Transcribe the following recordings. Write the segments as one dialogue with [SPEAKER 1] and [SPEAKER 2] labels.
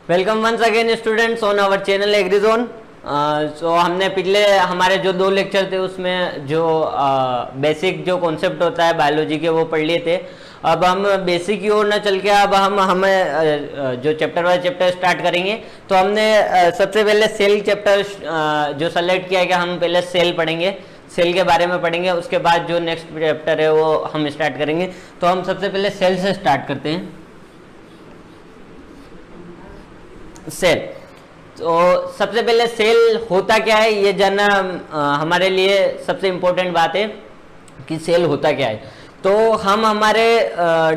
[SPEAKER 1] Welcome once again students on our channel Agrizone. So हमने पिछले हमारे जो 2 लेक्चर थे उसमें जो बेसिक जो कॉन्सेप्ट होता है बायोलॉजी के वो पढ़ लिए थे। अब हम बेसिक की ओर न चल के अब हमें जो चैप्टर वाइज चैप्टर स्टार्ट करेंगे। तो हमने सबसे पहले सेल चैप्टर जो सेलेक्ट किया है कि हम पहले सेल पढ़ेंगे, सेल के बारे में पढ़ेंगे। उसके बाद जो नेक्स्ट चैप्टर है वो हम स्टार्ट करेंगे। तो हम सबसे पहले सेल से स्टार्ट करते हैं। सेल, तो सबसे पहले सेल होता क्या है ये जानना हमारे लिए सबसे इम्पोर्टेंट बात है कि सेल होता क्या है। तो हम हमारे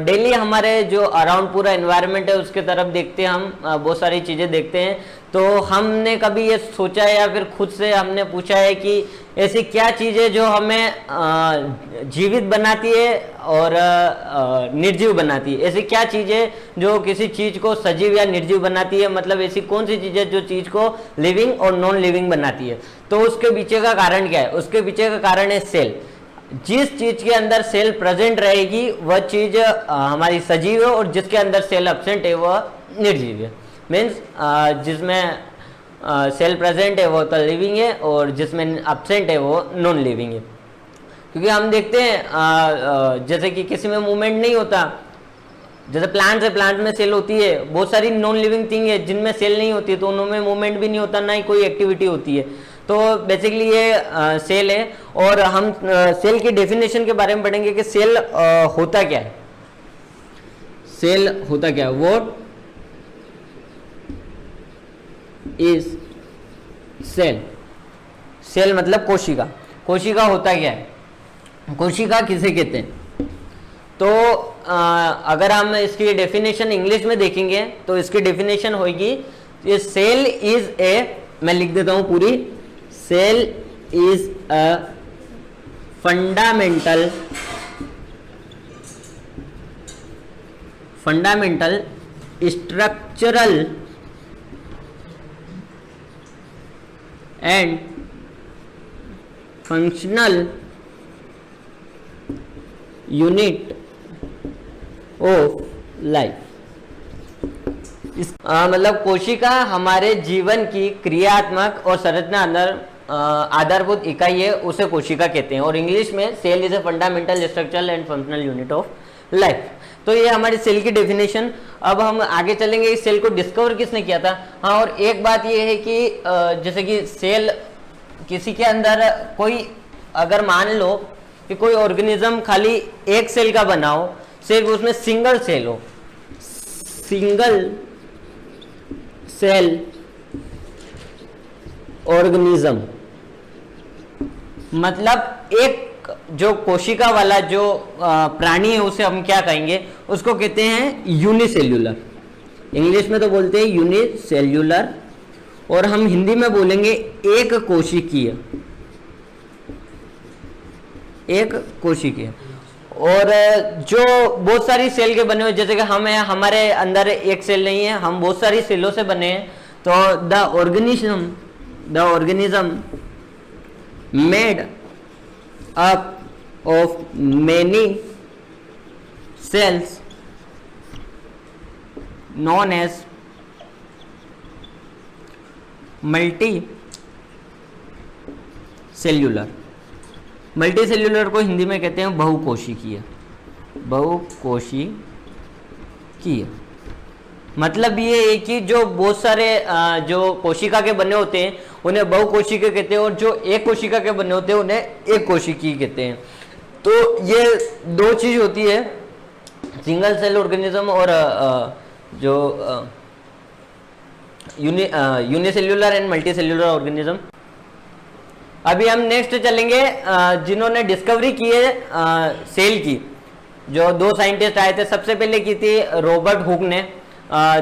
[SPEAKER 1] डेली हमारे जो अराउंड पूरा एनवायरनमेंट है उसके तरफ देखते हैं, हम बहुत सारी चीज़ें देखते हैं। तो हमने कभी ये सोचा है या फिर खुद से हमने पूछा है कि ऐसी क्या चीज़ है जो हमें जीवित बनाती है और निर्जीव बनाती है। ऐसी क्या चीज़ है जो किसी चीज़ को सजीव या निर्जीव बनाती है, मतलब ऐसी कौन सी चीज़ है जो चीज़ को लिविंग और नॉन लिविंग बनाती है। तो उसके पीछे का कारण क्या है? उसके पीछे का कारण है सेल। जिस चीज के अंदर सेल प्रेजेंट रहेगी वह चीज हमारी सजीव है, और जिसके अंदर सेल एब्सेंट है वह निर्जीव है। मीन्स जिसमें सेल प्रेजेंट है वो तो लिविंग है और जिसमें एब्सेंट है वो नॉन लिविंग है। क्योंकि हम देखते हैं जैसे कि किसी में मूवमेंट नहीं होता, जैसे प्लांट है, प्लांट में सेल होती है। बहुत सारी नॉन लिविंग थिंग है जिनमें सेल नहीं होती है, तो उनमें मूवमेंट भी नहीं होता, ना ही कोई एक्टिविटी होती है। तो बेसिकली ये सेल है। और हम सेल की डेफिनेशन के बारे में पढ़ेंगे कि सेल होता क्या है। सेल होता क्या है? What is cell? सेल मतलब कोशिका। कोशिका होता क्या है? कोशिका किसे कहते हैं? तो अगर हम इसकी डेफिनेशन इंग्लिश में देखेंगे तो इसकी डेफिनेशन होगी, ये सेल इज ए, मैं लिख देता हूं पूरी, cell is a fundamental structural and functional unit of life. मतलब कोशिका हमारे जीवन की क्रियात्मक और संरचना अंदर आधारभूत इकाई है, उसे कोशिका कहते हैं। और इंग्लिश में cell is a fundamental structural and functional unit of life. तो ये हमारी सेल की डेफिनेशन। अब हम आगे चलेंगे, इस सेल को डिस्कवर किसने किया था। हाँ, और एक बात ये है कि जैसे कि सेल किसी के अंदर कोई, अगर मान लो कि कोई ऑर्गेनिज्म खाली एक सेल का बना हो, सिर्फ उसमें सिंगल सेल हो, सिंगल सेल ऑर्गेनिज्म, मतलब एक जो कोशिका वाला जो प्राणी है उसे हम क्या कहेंगे? उसको कहते हैं यूनिसेल्यूलर। इंग्लिश में तो बोलते हैं यूनिसेल्यूलर, और हम हिंदी में बोलेंगे एक कोशिकीय। एक कोशिकीय। और जो बहुत सारी सेल के बने हुए, जैसे कि हम हैं, हमारे अंदर एक सेल नहीं है, हम बहुत सारी सेलों से बने हैं। तो the organism made up of many cells known as multicellular. Multicellular को हिंदी में कहते हैं बहुकोशिकीय। बहुकोशिकीय मतलब ये है कि जो बहुत सारे जो कोशिका के बने होते हैं उन्हें बहुकोशिकीय कहते हैं, और जो एक कोशिका के बने होते हैं उन्हें एक कोशिकीय कहते हैं। तो ये दो चीज होती है, सिंगल सेल ऑर्गेनिज्म और जो unicellular and multi cellular organism. अभी हम नेक्स्ट चलेंगे जिन्होंने डिस्कवरी की है सेल की। जो 2 साइंटिस्ट आए थे, सबसे पहले की थी रॉबर्ट हुक ने,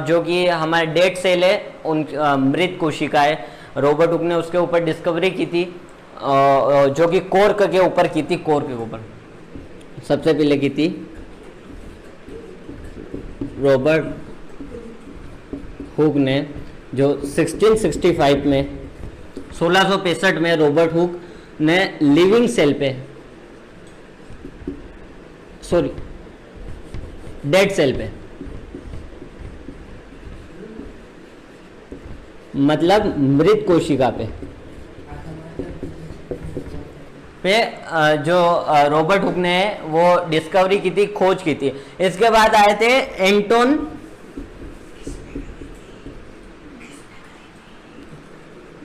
[SPEAKER 1] जो कि हमारे डेड सेल है, उन मृत कोशिका है। रॉबर्ट हुक ने उसके ऊपर डिस्कवरी की थी, जो कि कॉर्क के ऊपर की थी। कॉर्क के ऊपर सबसे पहले की थी रॉबर्ट हुक ने, जो 1665 में 1665 में रॉबर्ट हुक ने लिविंग सेल पे, सॉरी डेड सेल पे मतलब मृत कोशिका पे जो रॉबर्ट हुक ने वो डिस्कवरी की थी, खोज की थी। इसके बाद आए थे एंटोन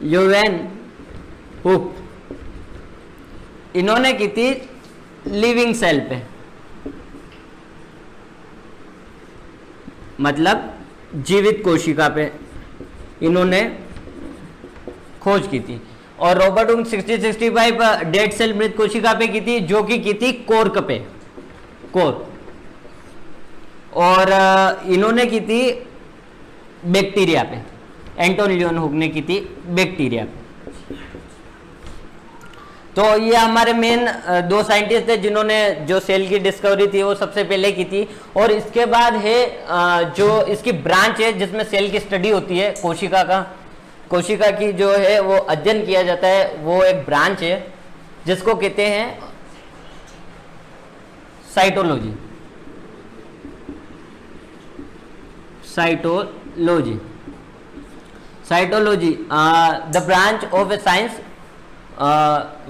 [SPEAKER 1] यूवेन हुक, इन्होंने की थी लिविंग सेल पे, मतलब जीवित कोशिका पे इन्होंने खोज की थी। और रॉबर्ट हुक 60-65 डेड सेल मृत कोशिका पे की थी, जो कि की थी कोर्क पे, कोर। और इन्होंने की थी बैक्टीरिया पे, एंटोन ल्यून हुक ने की थी बैक्टीरिया पे। तो ये हमारे मेन दो साइंटिस्ट थे जिन्होंने जो सेल की डिस्कवरी थी वो सबसे पहले की थी। और इसके बाद है जो इसकी ब्रांच है जिसमें सेल की स्टडी होती है, कोशिका की जो है वो अध्ययन किया जाता है, वो एक ब्रांच है जिसको कहते हैं cytology. The branch of A science,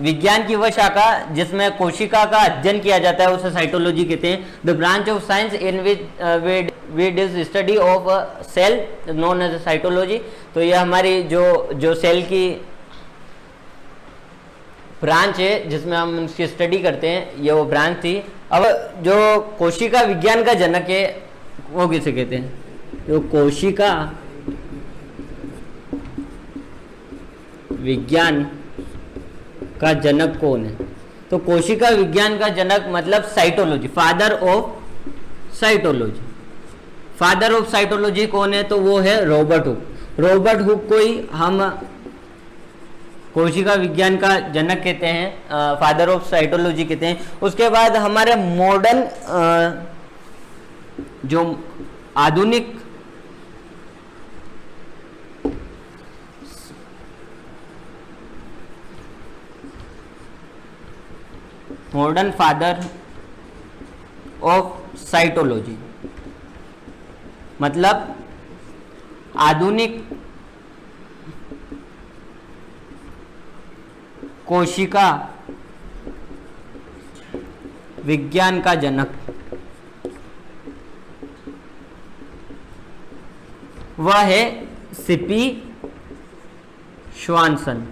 [SPEAKER 1] विज्ञान की वह शाखा जिसमें कोशिका का अध्ययन किया जाता है उसे साइटोलॉजी कहते हैं। The branch of science in which we this study of cell known as cytology. तो ये हमारी जो सेल की ब्रांच है जिसमें हम उसकी स्टडी करते हैं, ये वो ब्रांच थी। अब जो कोशिका विज्ञान का जनक है वो किसे कहते हैं? जो कोशिका विज्ञान का जनक कौन है? तो कोशिका विज्ञान का जनक मतलब साइटोलॉजी, फादर ऑफ साइटोलॉजी कौन है? तो वो है रॉबर्ट हुक। रॉबर्ट हुक को ही हम कोशिका विज्ञान का जनक कहते हैं, फादर ऑफ साइटोलॉजी कहते हैं। उसके बाद हमारे मॉडर्न जो आधुनिक फादर ऑफ साइटोलॉजी मतलब आधुनिक कोशिका विज्ञान का जनक, वह है सीपी श्वानसन।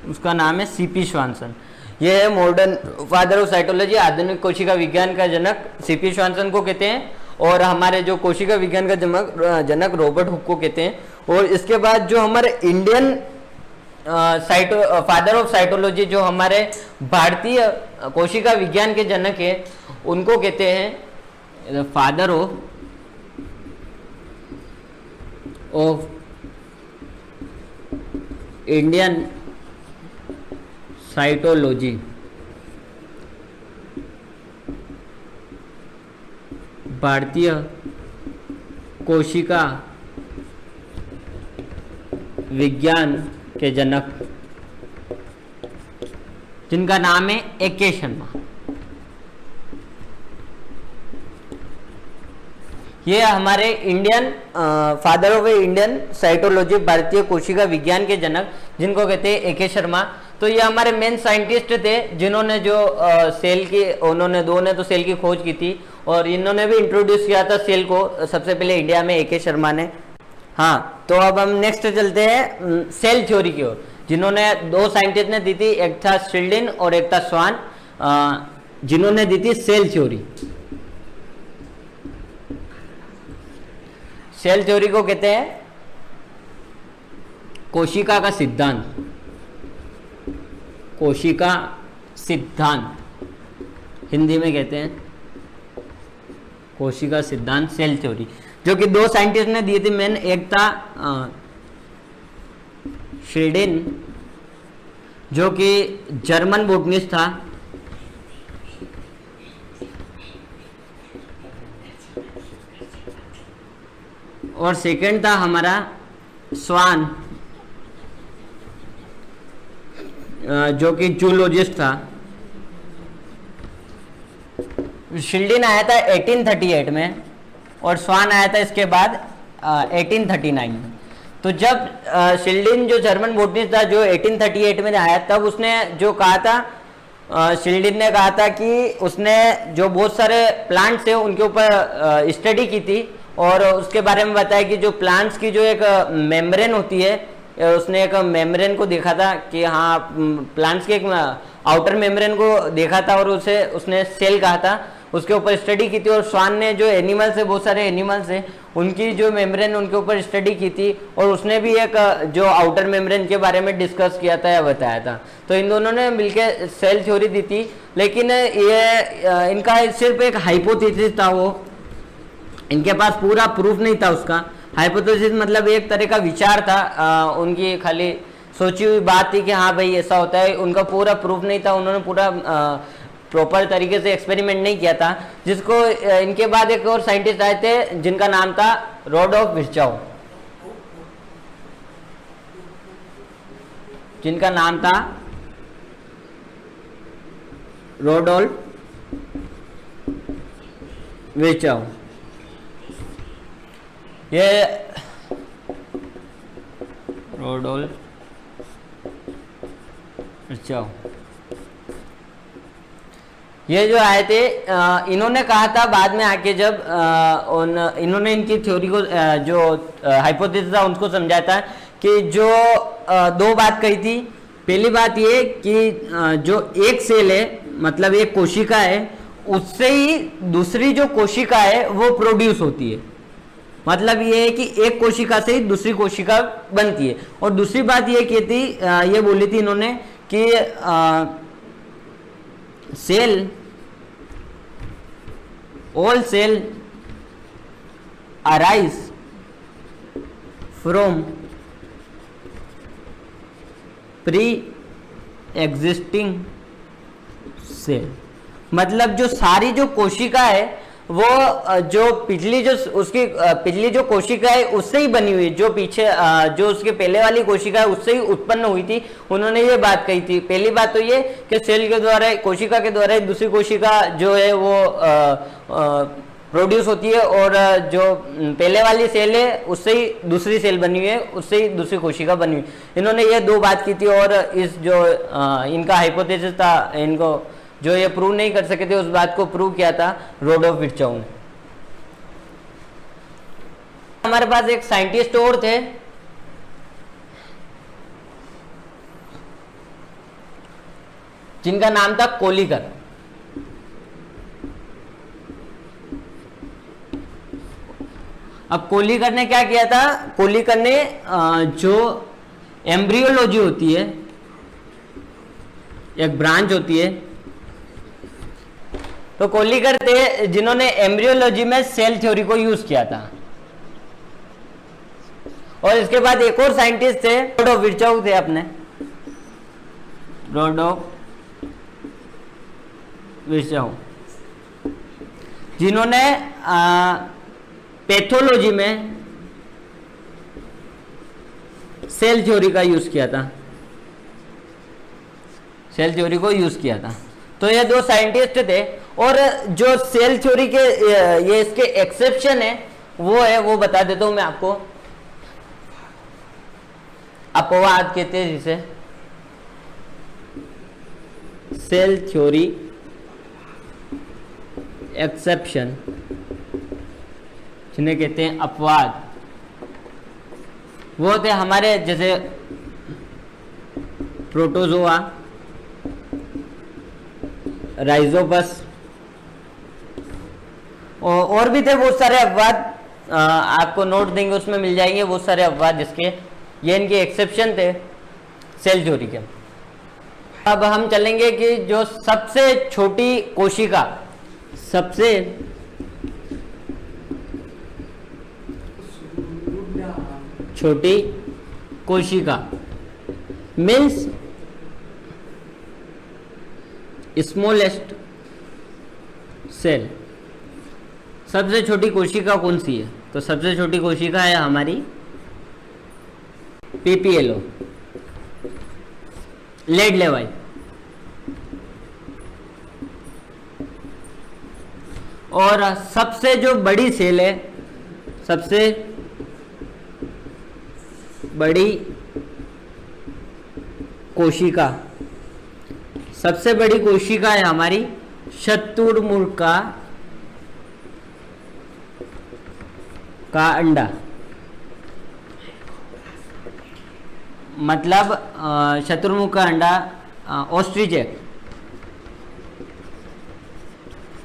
[SPEAKER 1] उसका नाम है सीपी श्वानसन। यह है मॉडर्न फादर ऑफ साइटोलॉजी, आधुनिक कोशिका विज्ञान का जनक सीपी श्वानसन को कहते हैं। और हमारे जो कोशिका विज्ञान का जनक रॉबर्ट हुक को कहते हैं। और इसके बाद जो हमारे इंडियन फादर ऑफ साइटोलॉजी, जो हमारे भारतीय कोशिका विज्ञान के जनक है, उनको कहते हैं फादर ऑफ इंडियन साइटोलॉजी। भारतीय कोशिका विज्ञान के जनक, जिनका नाम है ए.के. शर्मा। ये हमारे Indian father of Indian cytology, भारतीय कोशिका विज्ञान के जनक, जिनको कहते हैं ए.के. शर्मा। तो ये हमारे मेन साइंटिस्ट थे जिन्होंने जो सेल की, उन्होंने दो ने तो सेल की खोज की थी और इन्होंने भी इंट्रोड्यूस किया था सेल को सबसे पहले इंडिया में, ए.के. शर्मा ने। हाँ, तो अब हम नेक्स्ट चलते हैं सेल थ्योरी की ओर, जिन्होंने दो साइंटिस्ट ने दी थी, एक था शिल्डिन और एक था स्वान, जिन्होंने दी थी सेल थ्योरी। सेल थ्योरी को कहते हैं कोशिका का सिद्धांत। कोशिका सिद्धांत हिंदी में कहते हैं कोशिका सिद्धांत, सेल थ्योरी, जो कि दो साइंटिस्ट ने दिए थे मेन। एक था शिल्डिन, जो कि जर्मन बोटनिस्ट था, और सेकंड था हमारा स्वान, जो कि जूलॉजिस्ट था। शिल्डिन आया था 1838 में और स्वान आया था इसके बाद 1839 में। तो जब शिल्डिन जो जर्मन बोटनिस्ट था जो 1838 में आया, तब उसने जो कहा था, शिल्डिन ने कहा था कि उसने जो बहुत सारे प्लांट्स थे उनके ऊपर स्टडी की थी और उसके बारे में बताया कि जो प्लांट्स की जो एक मेम्ब्रेन होती है, उसने एक मेम्ब्रेन को देखा था कि हाँ प्लांट्स के एक आउटर मेम्ब्रेन को देखा था और उसे उसने सेल कहा था, उसके ऊपर स्टडी की थी। और स्वान ने जो एनिमल्स है, बहुत सारे एनिमल्स हैं, उनकी जो मेम्ब्रेन उनके ऊपर स्टडी की थी और उसने भी एक जो आउटर मेम्ब्रेन के बारे में डिस्कस किया था या बताया था। तो इन दोनों ने मिलकर सेल थ्योरी दी थी, लेकिन ये इनका सिर्फ एक हाइपोथेसिस था, वो इनके पास पूरा प्रूफ नहीं था उसका। हाइपोथेसिस मतलब एक तरह का विचार था, उनकी खाली सोची हुई बात थी कि हाँ भाई ऐसा होता है, उनका पूरा प्रूफ नहीं था, उन्होंने पूरा प्रॉपर तरीके से एक्सपेरिमेंट नहीं किया था। जिसको इनके बाद एक और साइंटिस्ट आए थे जिनका नाम था रोडोल्फ विर्चाउ, जिनका नाम था रोडोल्फ विर्चाउ। ये रोडोल्फ विर्चाउ ये जो आए थे, इन्होंने कहा था बाद में आके, जब इन्होंने इनकी थ्योरी को जो हाइपोथेसिस था उनको समझाया था कि जो दो बात कही थी। पहली बात ये कि जो एक सेल है, मतलब एक कोशिका है, उससे ही दूसरी जो कोशिका है वो प्रोड्यूस होती है। मतलब ये है कि एक कोशिका से ही दूसरी कोशिका बनती है। और दूसरी बात ये की थी, ये बोली थी इन्होंने कि cell, all cell arise from pre-existing cell। मतलब जो सारी जो कोशिका है वो जो पिछली जो उसकी पिछली जो कोशिका है उससे ही बनी हुई, जो पीछे जो उसके पहले वाली कोशिका है उससे ही उत्पन्न हुई थी। उन्होंने ये बात कही थी। पहली बात तो ये कि सेल के द्वारा, कोशिका के द्वारा दूसरी कोशिका जो है वो प्रोड्यूस होती है और जो पहले वाली सेल है उससे ही दूसरी सेल बनी हुई है, उससे ही दूसरी कोशिका बनी हुई। इन्होंने ये दो बात की थी और इस जो इनका हाइपोथेसिस था, इनको जो ये प्रूव नहीं कर सके थे उस बात को प्रूव किया था रोडोल्फ विर्चाउ ने। हमारे पास एक साइंटिस्ट और थे, जिनका नाम था कोलिकर। अब कोलिकर ने क्या किया था, कोलिकर ने जो एम्ब्रियोलॉजी होती है, एक ब्रांच होती है, तो कोलिकर थे जिन्होंने एम्ब्रियोलॉजी में सेल थ्योरी को यूज किया था। और इसके बाद एक और साइंटिस्ट थे, रोडोल्फ विर्चाउ थे अपने, रोडोल्फ विर्चाउ, जिन्होंने पैथोलॉजी में सेल थ्योरी का यूज किया था, सेल थ्योरी को यूज किया था। तो ये दो साइंटिस्ट थे। और जो सेल थ्योरी के ये इसके एक्सेप्शन है वो है, वो बता देता हूं मैं आपको। अपवाद कहते हैं जिसे, सेल थ्योरी एक्सेप्शन जिन्हें कहते हैं अपवाद। वो होते हमारे जैसे प्रोटोजोआ, राइजोपस, और भी थे बहुत सारे अपवाद, आपको नोट देंगे उसमें मिल जाएंगे बहुत सारे अपवाद जिसके ये इनके एक्सेप्शन थे सेल थ्योरी के। अब हम चलेंगे कि जो सबसे छोटी कोशिका, सबसे छोटी कोशिका मीन्स स्मॉलेस्ट सेल। सबसे छोटी कोशिका कौन सी है? तो सबसे छोटी कोशिका है हमारी पीपीएलओ, लेड लेवाई। और सबसे जो बड़ी सेल है, सबसे बड़ी कोशिका, सबसे बड़ी कोशिका है हमारी शुतुरमुर्ग का अंडा। मतलब शुतुरमुर्ग का अंडा ऑस्ट्रिच है।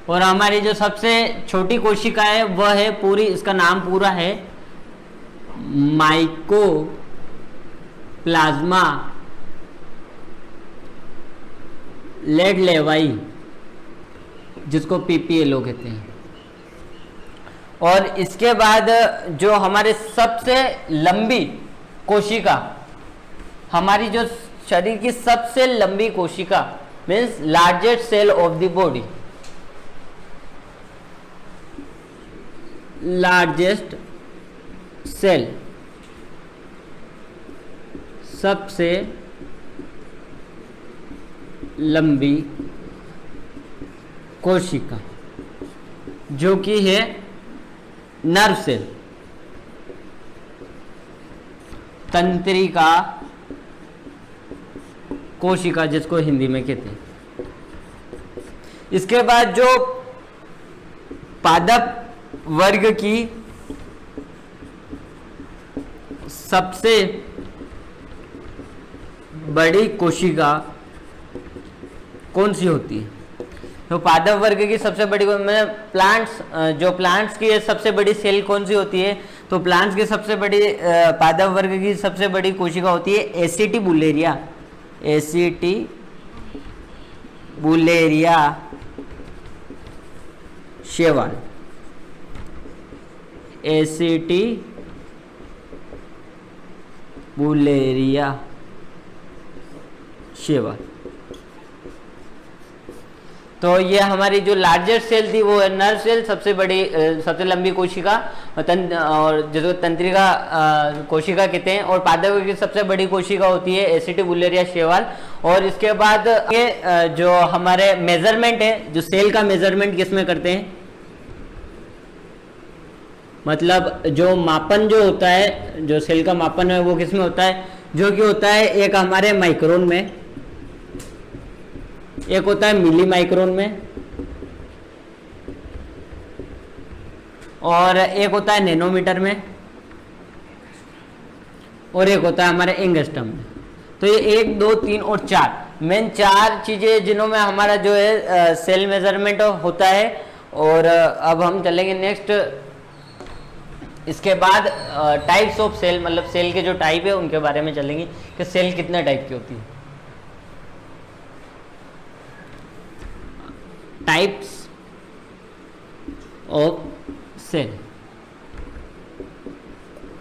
[SPEAKER 1] और हमारी जो सबसे छोटी कोशिका है वह है पूरी, इसका नाम पूरा है माइकोप्लाज्मा लेडलेवाई, जिसको पीपीएलओ कहते हैं। और इसके बाद जो हमारे सबसे लंबी कोशिका, हमारी जो शरीर की सबसे लंबी कोशिका means largest cell of the body, largest cell, सबसे लंबी कोशिका, जो कि है नर्व सेल, तंत्रिका कोशिका जिसको हिंदी में कहते हैं। इसके बाद जो पादप वर्ग की सबसे बड़ी कोशिका कौन सी होती है? तो पादप वर्ग की सबसे बड़ी, मतलब प्लांट्स, जो प्लांट्स की सबसे बड़ी सेल कौन सी होती है? तो प्लांट्स की सबसे बड़ी पादप वर्ग की सबसे बड़ी कोशिका होती है एसिटी बुलेरिया, एसिटी बुलेरिया शेवाल, एसिटी बुलेरिया शेवाल। तो ये हमारी जो लार्जेस्ट सेल थी वो है नर्व सेल, सबसे बड़ी सबसे लंबी कोशिका, और जिसको तंत्रिका कोशिका कहते हैं। और पादप की सबसे बड़ी कोशिका होती है एसिटी बुलेरिया शेवाल। और इसके बाद ये जो हमारे मेजरमेंट है, जो सेल का मेजरमेंट किसमें करते हैं, मतलब जो मापन जो होता है, जो सेल का मापन है वो किसमें होता है? जो कि होता है एक हमारे माइक्रोन में, एक होता है मिली माइक्रोन में, और एक होता है नैनोमीटर में, और एक होता है हमारे एंगस्ट्रम में। तो ये 1, 2, 3 और 4 मेन 4 चीजें जिन्हों में हमारा जो है सेल मेजरमेंट होता है। और अब हम चलेंगे नेक्स्ट, इसके बाद टाइप्स ऑफ सेल, मतलब सेल के जो टाइप है उनके बारे में चलेंगे कि सेल कितने टाइप की होती है। टाइप्स ऑफ सेल,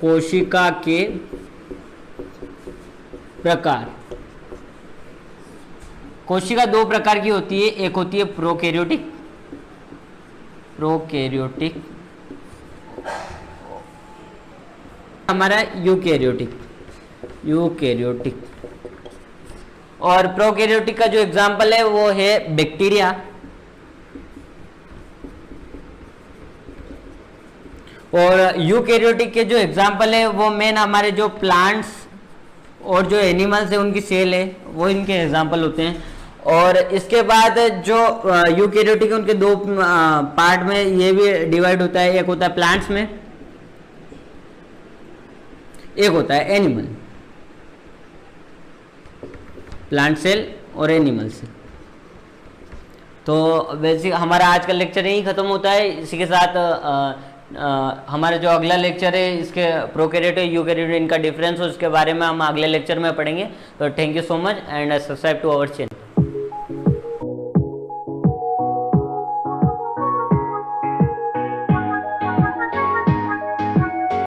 [SPEAKER 1] कोशिका के प्रकार। कोशिका 2 प्रकार की होती है, एक होती है प्रोकैरियोटिक, प्रोकैरियोटिक, हमारा यूकैरियोटिक, यूकैरियोटिक। और प्रोकैरियोटिक का जो एग्जांपल है वो है बैक्टीरिया, और यूकैरियोटिक के जो एग्जांपल है वो मेन हमारे जो प्लांट्स और जो एनिमल्स है उनकी सेल है, वो इनके एग्जांपल होते हैं। और इसके बाद जो यूकैरियोटिक उनके 2 पार्ट में ये भी डिवाइड होता है, एक होता है प्लांट्स में, एक होता है एनिमल, प्लांट सेल और एनिमल सेल। तो वैसे हमारा आज का लेक्चर यही खत्म होता है। इसी के साथ हमारा जो अगला लेक्चर है इसके प्रोकैरियोटिक यूकैरियोटिक इनका डिफरेंस, उसके बारे में हम अगले लेक्चर में पढ़ेंगे। तो thank you so much and subscribe to our channel.